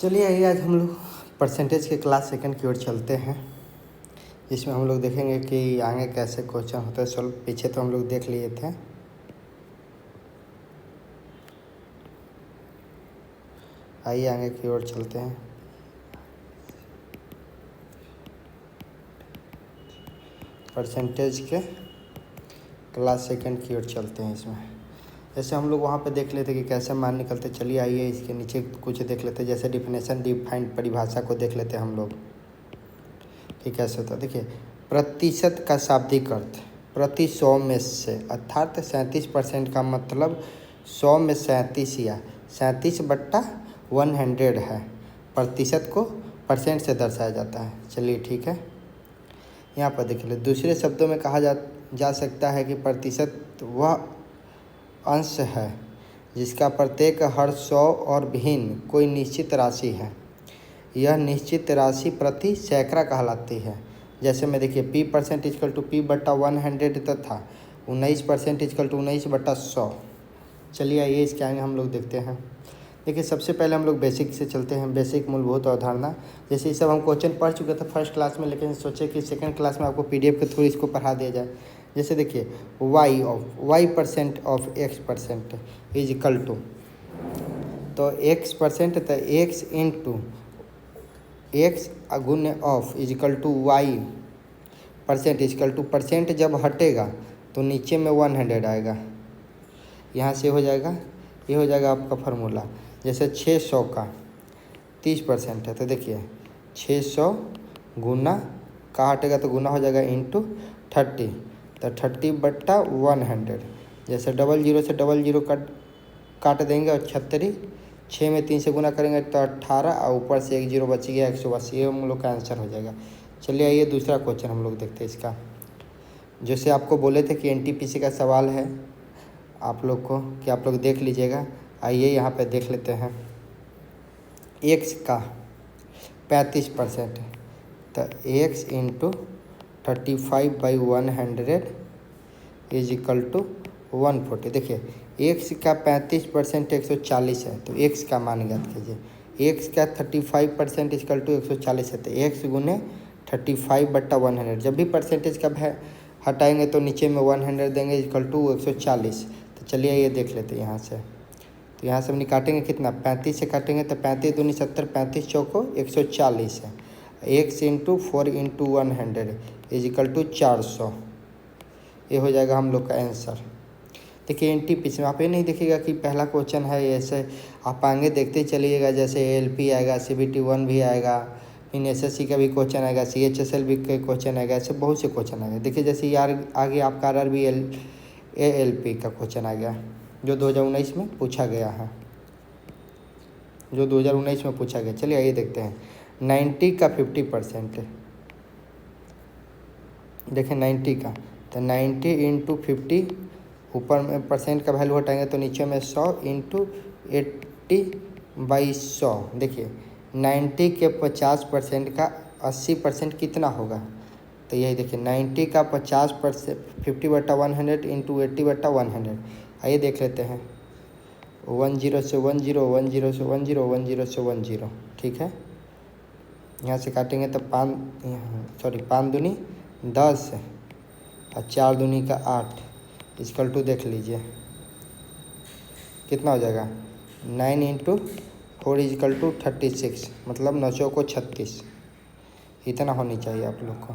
चलिए आइए आज हम लोग परसेंटेज के क्लास सेकंड की ओर चलते हैं, जिसमें हम लोग देखेंगे कि आगे कैसे क्वेश्चन होता है। सॉल्व पीछे तो हम लोग देख लिए थे। आइए आगे की ओर चलते हैं। परसेंटेज के क्लास सेकंड की ओर चलते हैं। इसमें जैसे हम लोग वहाँ पे देख लेते कि कैसे मान निकलते। चलिए आइए इसके नीचे कुछ देख लेते, जैसे डिफाइंड परिभाषा को देख लेते हैं हम लोग कि कैसे होता है। देखिए, प्रतिशत का शाब्दिक अर्थ प्रति 100 में से, अर्थात 37% का मतलब 100 में 37 या 37/100 है। प्रतिशत को परसेंट से दर्शाया जाता है। चलिए ठीक है, यहाँ पर देख लो। दूसरे शब्दों में कहा जा सकता है कि प्रतिशत वह अंश है जिसका प्रत्येक हर 100 और भिन्न कोई निश्चित राशि है। यह निश्चित राशि प्रति सैकड़ा कहलाती है। जैसे में देखिए, P% इक्वल टू P/100 तथा 19% इक्वल टू 19/100। चलिए आइए इसके आगे हम लोग देखते हैं। देखिए, सबसे पहले हम लोग बेसिक से चलते हैं। बेसिक मूलभूत अवधारणा। जैसे ये सब हम क्वेश्चन पढ़ चुके थे फर्स्ट क्लास में, लेकिन सोचे कि सेकंड क्लास में आपको PDF के थ्रू इसको पढ़ा दिया जाए। जैसे देखिए, y% of x% is equal to, तो x% तो x इंटू x गुण्य of is equal to y% equal to percent जब हटेगा तो नीचे में 100 आएगा। यहाँ से हो जाएगा, ये हो जाएगा आपका फार्मूला। जैसे 600 का 30% है, तो देखिए 600 गुना का हटेगा तो गुना हो जाएगा इंटू 30, तो 30/100। जैसे 00 से 00 काट देंगे और 36, 6 में 3 से गुना करेंगे तो 18, और ऊपर से एक 0 बच गया 180। ये हम लोग का आंसर हो जाएगा। चलिए आइए दूसरा क्वेश्चन हम लोग देखते हैं इसका। जैसे आपको बोले थे कि NTPC का सवाल है आप लोग को, कि आप लोग देख लीजिएगा। आइए यहाँ पे देख लेते हैं। x का 35%, तो x into 35/100 is equal to 140। देखिए, x का 35% 140 है, तो x का मान ज्ञात कीजिए। x का 35% इक्वल टू 140 है, तो x गुने 35/100। जब भी परसेंटेज का हटाएंगे तो नीचे में 100 देंगे इक्वल टू 140। तो चलिए ये देख लेते हैं यहाँ से। तो यहाँ से हम काटेंगे कितना, 35 से काटेंगे तो 35 दूनी 70, 35 चौको 140 है। x into 4 into 100 is equal to 400। ये हो जाएगा हम लोग का आंसर। देखिए, NTPC में आप ये नहीं देखिएगा कि पहला क्वेश्चन है, ऐसे आप आगे देखते चलिएगा। जैसे ALP आएगा, CBT1 भी आएगा, फिर SSC का भी क्वेश्चन आएगा, CHSL भी का क्वेश्चन आएगा, ऐसे बहुत से क्वेश्चन आएगा। देखिए, जैसे यार आगे आपका RRB ALP का क्वेश्चन आ गया, जो 2019 में पूछा गया है, जो 2019 में पूछा गया। चलिए आइए देखते हैं। 90 का 50%, देखें 90 का, तो 90 इंटू 50, ऊपर में परसेंट का वैल्यू हटाएंगे तो नीचे में 100 इंटू 80/100। देखिए, 90 के 50% का 80% कितना होगा, तो यही देखिए 90 का 50%, 50/100 इंटू 80/100। आइए देख लेते हैं। 10 से 10, 10 से 10, 10 से 10। ठीक है, यहाँ से काटेंगे तो 5 दूनी 10 और 4 दूनी का 8 इक्वल टू देख लीजिए कितना हो जाएगा। 9 इंटू 4 इक्वल टू 36, मतलब 9 चौको 36। इतना होनी चाहिए आप लोग को।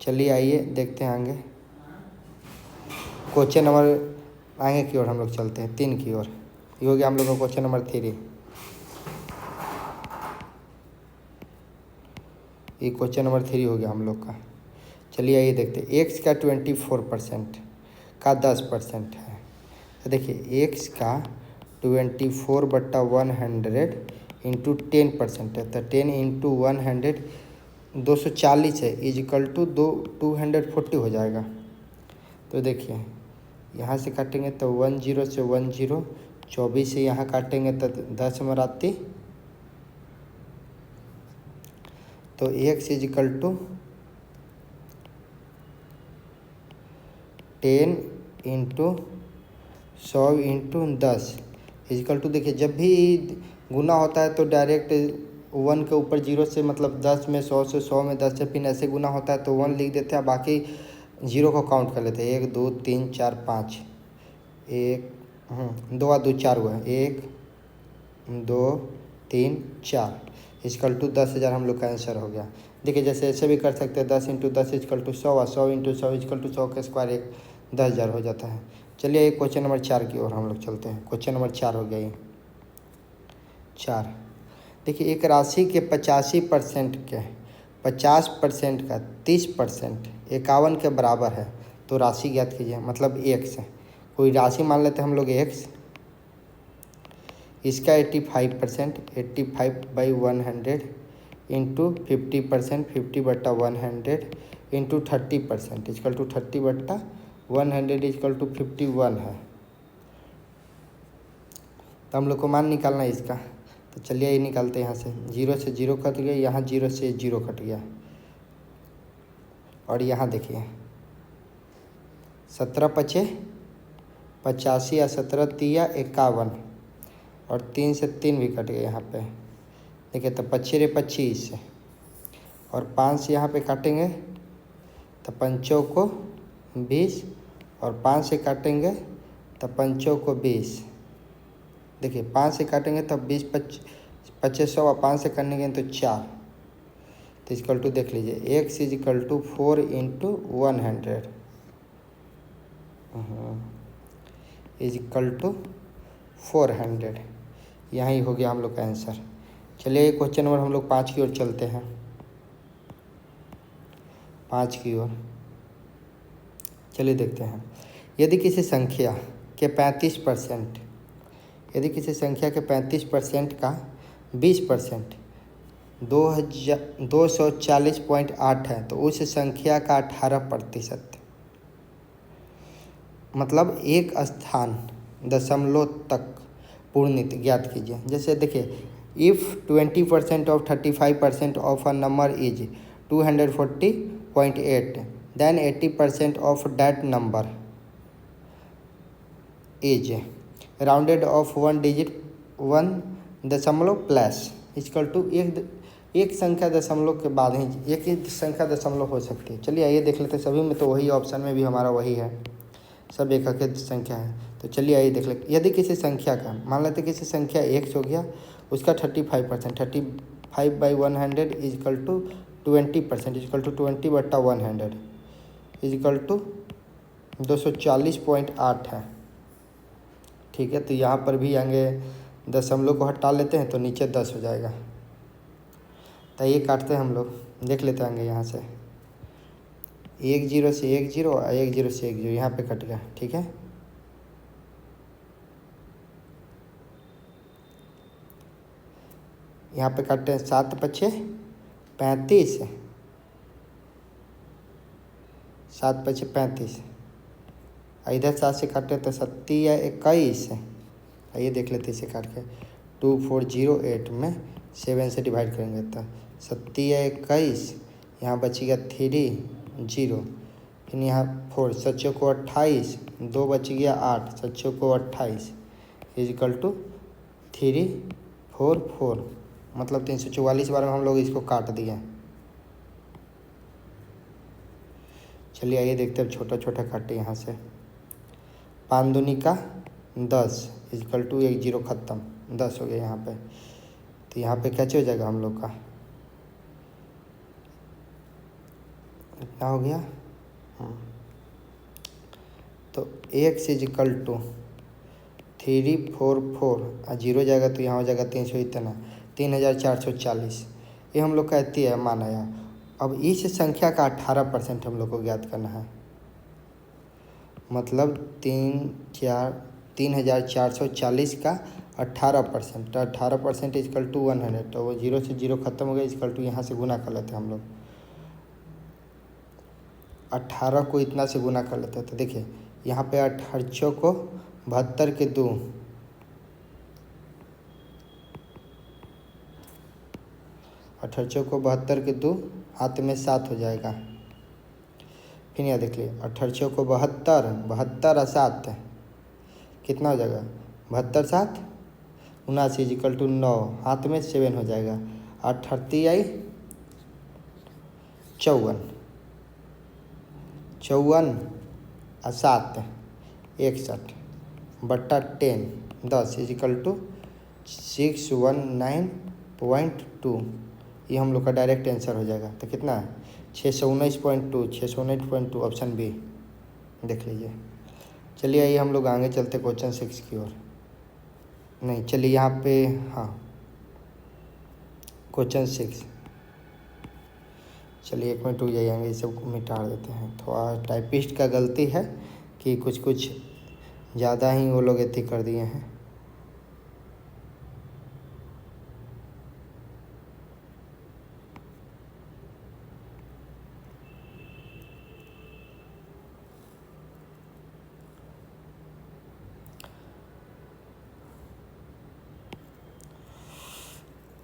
चलिए आइए देखते हैं आगे। क्वेश्चन नंबर आगे की ओर हम लोग चलते हैं, 3 की ओर। ये हो गया हम लोग का क्वेश्चन नंबर 3। ये क्वेश्चन नंबर 3 हो गया हम लोग का। चलिए आइए देखते हैं। x का 24% का 10% है, तो देखिए x का 24/100 इंटू 10% है, तो 10 इंटू 100 240 है, इज इक्वल टू 240 हो जाएगा। तो देखिए यहाँ से काटेंगे तो 10 से 10, 24 से यहाँ काटेंगे तो 10 मराती, तो x is equal to 10 into 100 into 10 is equal to. देखिए, जब भी गुना होता है तो डायरेक्ट 1 के ऊपर 0 से मतलब 10 में 100 से 100 में 10 से फिर ऐसे गुना होता है तो 1 लिख देते हैं, बाकी 0 को काउंट कर लेते हैं। 1 2 3 4 5, 2 और 2 4 हुआ है, 1 2 3 4 इक्वल टू 10,000 हम लोग का आंसर हो गया। देखिए जैसे ऐसे भी कर सकते हैं, 10 × 10 इक्वल टू 100, 100 × 100 इक्वल टू 100 का स्क्वायर, 10,000 हो जाता है। चलिए ये क्वेश्चन नंबर 4 की ओर हम लोग चलते हैं। क्वेश्चन नंबर 4 हो गया ये 4। देखिए एक राशि के 85% के 50% का 30% 51 के बराबर है तो राशि ज्ञात कीजिए। मतलब x है, कोई राशि मान लेते हैं हम लोग x, इसका 85% 85/100 into 50% 50/100 into 30% equal to 30/100 equal to 51 है। तो हम लोग को मान निकालना है इसका, तो चलिए ये निकालते हैं। यहाँ से 0 से 0 कट गया, यहाँ 0 से 0 कट गया, और यहाँ देखिए 17 पचे 85 या 17 तिया 51, और 3 से 3 भी कट गए यहाँ पे। देखिए तो 25 रे 25, और 5 से यहाँ पे काटेंगे तो 5 को 20, और 5 से काटेंगे तो 5 को 20। देखिए 5 से काटेंगे तब 20 2500, और 5 से काटेंगे तो 4, तो इक्वल टू देख लीजिए x equal to 4 × 100 equal to 400। यही हो गया हम लोग का आंसर। चलिए क्वेश्चन नंबर हम लोग 5 की ओर चलते हैं। 5 की ओर चलिए देखते हैं। यदि किसी संख्या के 35% यदि किसी संख्या के 35% का 20% 240.8 है तो उस संख्या का 18% मतलब एक स्थान दशमलव तक पूर्णित ज्ञात कीजिए। जैसे देखिए if 20% of 35% of a number is 240.8 then 80% of that number is rounded off 1 digit 1 दशमलव प्लस इक्वल टू एक संख्या दशमलव के बाद ही एक ही संख्या दशमलव हो सकती है। चलिए आइए देख लेते हैं। सभी में तो वही ऑप्शन में भी हमारा वही है, सब एक एक संख्या है। तो चलिए आइए देख लेते। यदि किसी संख्या का मान लेते किसी संख्या x हो गया, उसका 35% 35/100 equal to 20% equal to 20/100 equal to 240.8 है। ठीक है, तो यहाँ पर भी आएंगे दशमलव को हटा लेते हैं तो नीचे 10 हो जाएगा। तो ये काटते हैं हम लोग, देख लेते आएंगे यहाँ से 1 0 से 1 0 और 1 0 से 1 0 यहाँ पे कट गया। ठीक है, यहाँ पे काटते हैं 7 पचे 35 7 पचे 35, इधर 7 से काटे तो 7 या 21। आइए देख लेते इसे काट के 2408 में 7 से डिवाइड करेंगे तो 7 या 21, यहाँ बचेगा 3 0, फिर यहाँ 4 7 को 28, 2 बच गया 8 7 को 28 इक्वल टू 3 4 4, मतलब 344 बार में हम लोग इसको काट दिए। चलिए आइए देखते हैं छोटा छोटा काटे यहाँ से। 5 दूनी का 10 इक्वल टू 1 0 ख़त्म, 10 हो गया यहाँ पे। तो यहाँ पे कैसे हो जाएगा हम लोग का, इतना हो गया। तो x इक्वल टू 344 और 0 जाएगा तो यहाँ हो जाएगा 300, इतना 3440। ये हम लोग का इतनी है मान आया। अब इस संख्या का 18% हम लोग को ज्ञात करना है, मतलब 3440 का 18%, तो 18% इक्वल टू 100। तो वो 0 से 0 ख़त्म हो गया, इक्वल टू यहाँ से गुना कर लेते हैं हम लोग। 18 को इतना से गुना कर लेते हैं तो देखिए यहाँ पे 18 को 72 के 2, 18 को 72 के 2 हाथ में 7 हो जाएगा। फिर यहाँ देख लिए 18 को 72 72 और 7 कितना हो जाएगा, 72 7 79 इजिकल टू 9, हाथ में 7 हो जाएगा, और 30 आई 54, 54 और 7 61 बट्टा 10 इजिकल टू 619.2। ये हम लोग का डायरेक्ट आंसर हो जाएगा। तो कितना है 619.2, 619.2 ऑप्शन बी देख लीजिए। चलिए आइए हम लोग आगे चलते क्वेश्चन 6 की ओर। नहीं चलिए यहाँ पे, हाँ क्वेश्चन 6, चलिए 1 मिनट रुक जाइएंगे, इसे मिटा देते हैं। थोड़ा टाइपिस्ट का गलती है कि कुछ कुछ ज़्यादा ही वो लोग एथी कर दिए हैं।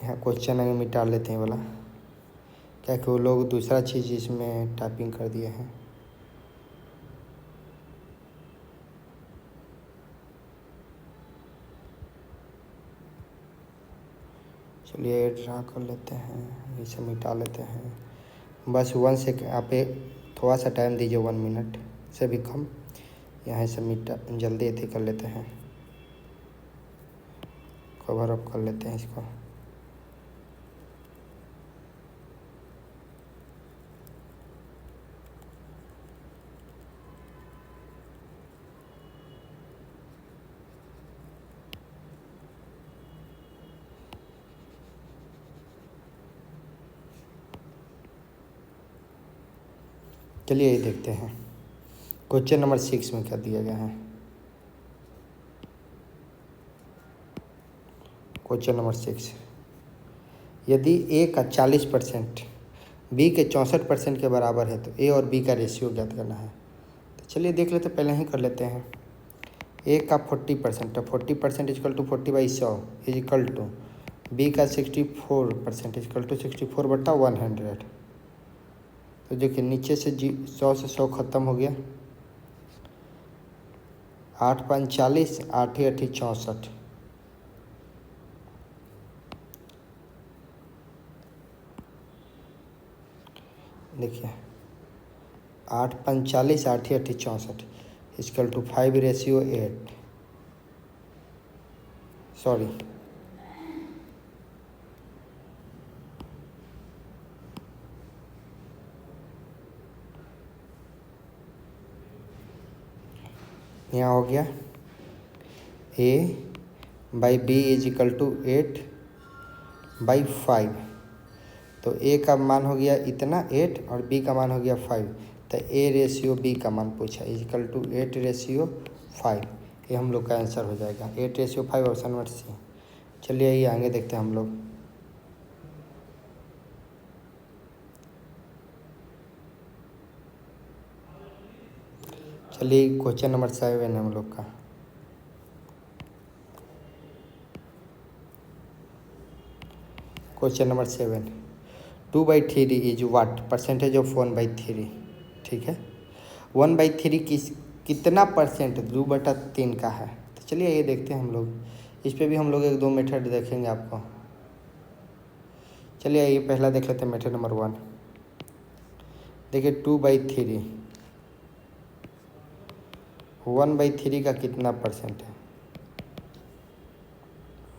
यहाँ क्वेश्चन अगर मिटा लेते हैं बोला, क्या कि वो लोग दूसरा चीज़ इसमें टाइपिंग कर दिए हैं। चलिए ड्रा कर लेते हैं, इसे मिटा लेते हैं। बस 1 सेकेंड आप थोड़ा सा टाइम दीजिए, 1 मिनट से भी कम। यहाँ से मिटा जल्दी एथी कर लेते हैं, कवर अप कर लेते हैं इसको। चलिए ये देखते हैं क्वेश्चन नंबर 6 में क्या दिया गया है। क्वेश्चन नंबर 6, यदि ए का 40% बी के 64% के बराबर है तो ए और बी का रेशियो ज्ञात करना है। तो चलिए देख लेते, पहले ही कर लेते हैं। ए का 40% है, 40% is equal to 40/100 is equal to B का 64% इजकल टू 64/100। तो देखिए नीचे से 100 से 100 ख़त्म हो गया, 8 5 40, 8 8 64। देखिए 8 5 40, 8 8 64 इजकल टू 5/8, सॉरी यहाँ हो गया A/B इजिकल टू 8/5। तो ए का मान हो गया इतना 8 और बी का मान हो गया 5। तो ए रेशियो बी का मान पूछा इजिकल टू 8/5। ये हम लोग का आंसर हो जाएगा 8/5, ऑप्शन नंबर सी। चलिए ये आगे देखते हैं हम लोग। चलिए क्वेश्चन नंबर 7 है हम लोग का। Question number 7, 2/3 is what percentage of 1/3। ठीक है, 1/3 कितना परसेंट 2/3 का है। तो चलिए ये देखते हैं हम लोग, इस पे भी हम लोग 1 2 मेथड देखेंगे आपको। चलिए ये पहला देख लेते हैं, मेथड नंबर 1। देखिए 2/3, 1/3 का कितना परसेंट है।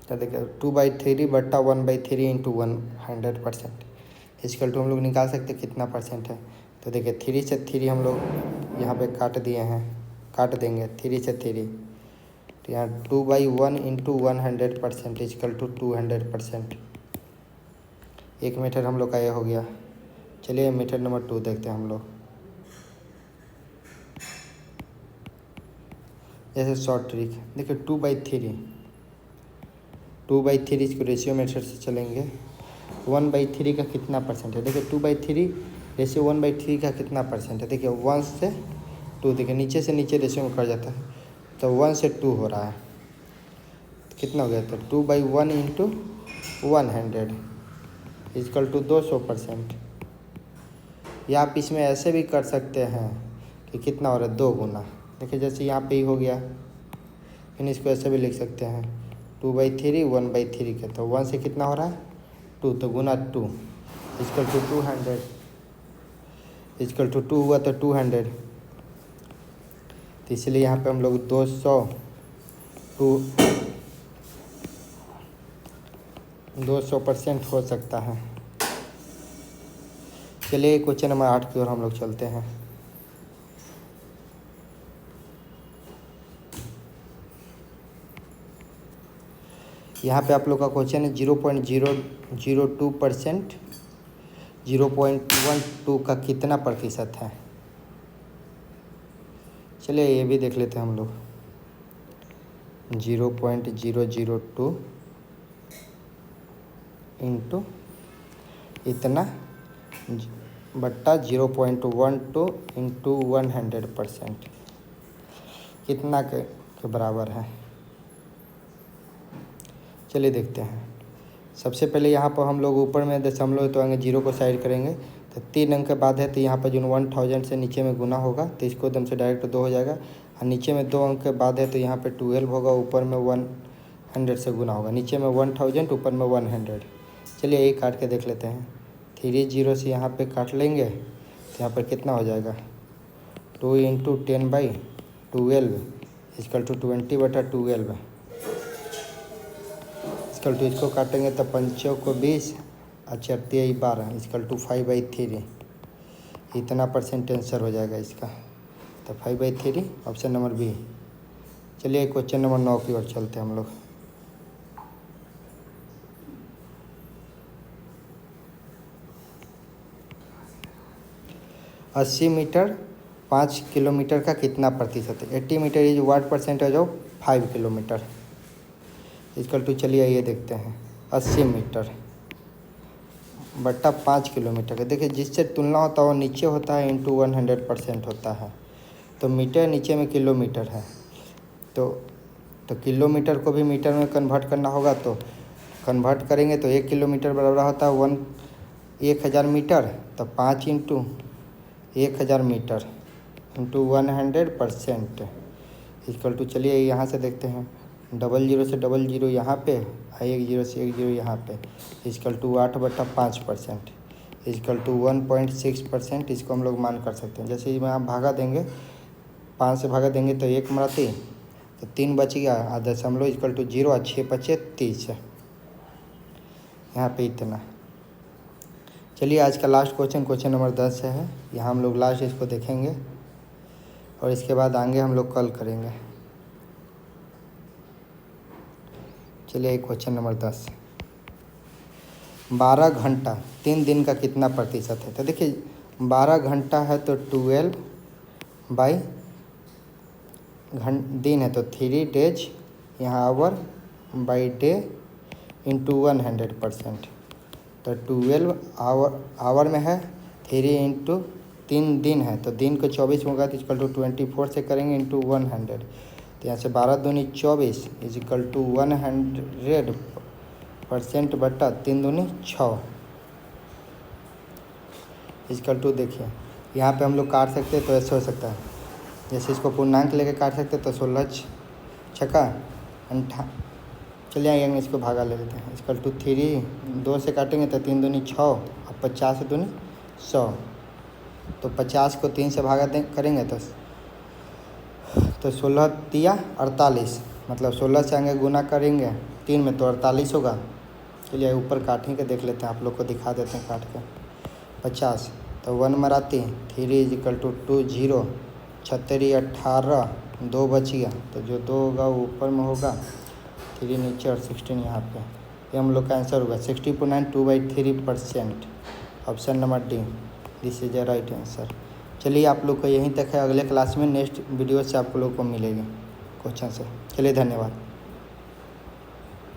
तो देखिए 2/3 बट्टा 1/3 इंटू 100% इजकल टू हम लोग निकाल सकते कितना परसेंट है। तो देखिए 3 से 3 हम लोग यहाँ पे काट दिए हैं, काट देंगे 3 से 3। तो यहाँ 2/1 इंटू 100% इजकल टू 200%। एक मेथड हम लोग का ये हो गया। चलिए मेथड नंबर 2 देखते हैं हम लोग। जैसे शॉर्ट ट्रिक देखिए 2/3 इसको रेशियो मेथड से चलेंगे। 1/3 का कितना परसेंट है। देखिए 2/3 रेशियो 1/3 का कितना परसेंट है। देखिए 1 से 2, देखिए नीचे से नीचे रेशियो में कर जाता है, तो 1 से 2 हो रहा है। तो कितना हो गया, तो 2/1 इंटू 100 इजकल टू 200%। या आप इसमें ऐसे भी कर सकते हैं कि कितना हो रहा है, 2 गुना। देखिए जैसे यहाँ पे ही हो गया, फिर इसको ऐसे भी लिख सकते हैं 2/3 1/3 के, तो 1 से कितना हो रहा है 2, तो गुना 2 इक्वल टू 200 इक्वल टू 2 हुआ तो 200, तो इसलिए यहाँ पे हम लोग 200% हो सकता है। चलिए क्वेश्चन नंबर 8 की ओर हम लोग चलते हैं। यहाँ पे आप लोग का क्वेश्चन है 0.002%, 0.12 का कितना प्रतिशत है। चलिए ये भी देख लेते हैं हम लोग। 0.002 इंटू इतना बट्टा 0.12 इंटू 100% कितना के बराबर है। चलिए देखते हैं। सबसे पहले यहाँ पर हम लोग ऊपर में दशमलव तो आएंगे, 0 को साइड करेंगे तो 3 अंक के बाद है, तो यहाँ पर जो 1000 से नीचे में गुना होगा तो इसको एकदम से डायरेक्ट 2 हो जाएगा, और नीचे में 2 अंक के बाद है तो यहाँ पे 12 होगा, ऊपर में 100 से गुना होगा, नीचे में 1000 ऊपर में 100। चलिए यही काट के देख लेते हैं। 3 0 से यहाँ पे काट लेंगे तो यहाँ पर कितना हो जाएगा 2 × 10/12 इक्वल टू 20/12 इक्वल टू इसको काटेंगे तो 5 को 20 और 4 12 इक्वल टू 5/3, इतना परसेंट आंसर हो जाएगा इसका, तो 5/3 ऑप्शन नंबर बी। चलिए क्वेश्चन नंबर 9 की ओर चलते हैं हम लोग। अस्सी मीटर 5 किलोमीटर का कितना प्रतिशत है। 80 metre is what percentage of 5 kilometre equal to, चलिए ये देखते हैं 80 मीटर बट्टा 5 किलोमीटर का। देखिए जिससे तुलना होता है वो नीचे होता है इंटू 100% होता है, तो मीटर नीचे में किलोमीटर है, तो किलोमीटर को भी मीटर में कन्वर्ट करना होगा, तो कन्वर्ट करेंगे तो 1 किलोमीटर बराबर होता है 1000 मीटर, तो 5 × 1000 मीटर इंटू 100% इक्वल टू, चलिए यहाँ से देखते हैं 00 से 00 यहाँ पे, 10 से 10 यहाँ पे इक्वल टू 8/5% इक्वल टू 1.6%। इसको हम लोग मान कर सकते हैं। जैसे में आप भागा देंगे, 5 से भागा देंगे तो 1 मराती, तो 3 बच गया, और दशमलव इक्वल टू 0 और 6 बचे 30 यहाँ पे इतना। चलिए आज का लास्ट क्वेश्चन नंबर 10 है। यहाँ हम लोग लास्ट इसको देखेंगे और इसके बाद आगे हम लोग कल करेंगे। चलिए क्वेश्चन नंबर 10, 12 घंटा 3 दिन का कितना प्रतिशत है। तो देखिए 12 घंटा है तो 12 दिन है तो 3 डेज, यहाँ आवर बाई डे इंटू 100%, तो 12 आवर में है, 3 × 3 दिन है तो दिन को 24 होगा तो इक्वल टू 24 से करेंगे इंटू 100, तो यहाँ से 12 दूनी 24 इज इक्वल टू 100% बट्टा 3 दूनी 6 इक्वल टू, देखिए यहाँ पे हम लोग काट सकते हैं तो ऐसे हो सकता है, जैसे इसको पूर्णांक लेके काट सकते हैं तो 16 छक्का 58, चलिए आएंगे इसको भागा ले लेते हैं इक्वल टू 3 2 से काटेंगे तो 3 दूनी 6 और 50 दूनी 100, तो 50 को 3 से भागा करेंगे तो 16 तिया 48, मतलब 16 से आगे गुना करेंगे 3 में तो 48 होगा। चलिए ऊपर काटेंगे देख लेते हैं, आप लोग को दिखा देते हैं काट के। 50 तो 1 मराती, 3 इज इक्वल टू 2 0 36 18 2 बच गया, तो जो 2 होगा वो ऊपर में होगा, 3 नीचे और 16 यहाँ पे, ये हम लोग का आंसर होगा 60.2/3%, option number D, this is the right answer. चलिए आप लोग को यहीं तक है, अगले क्लास में नेक्स्ट वीडियो से आप लोग को मिलेगी क्वेश्चन से। चलिए धन्यवाद।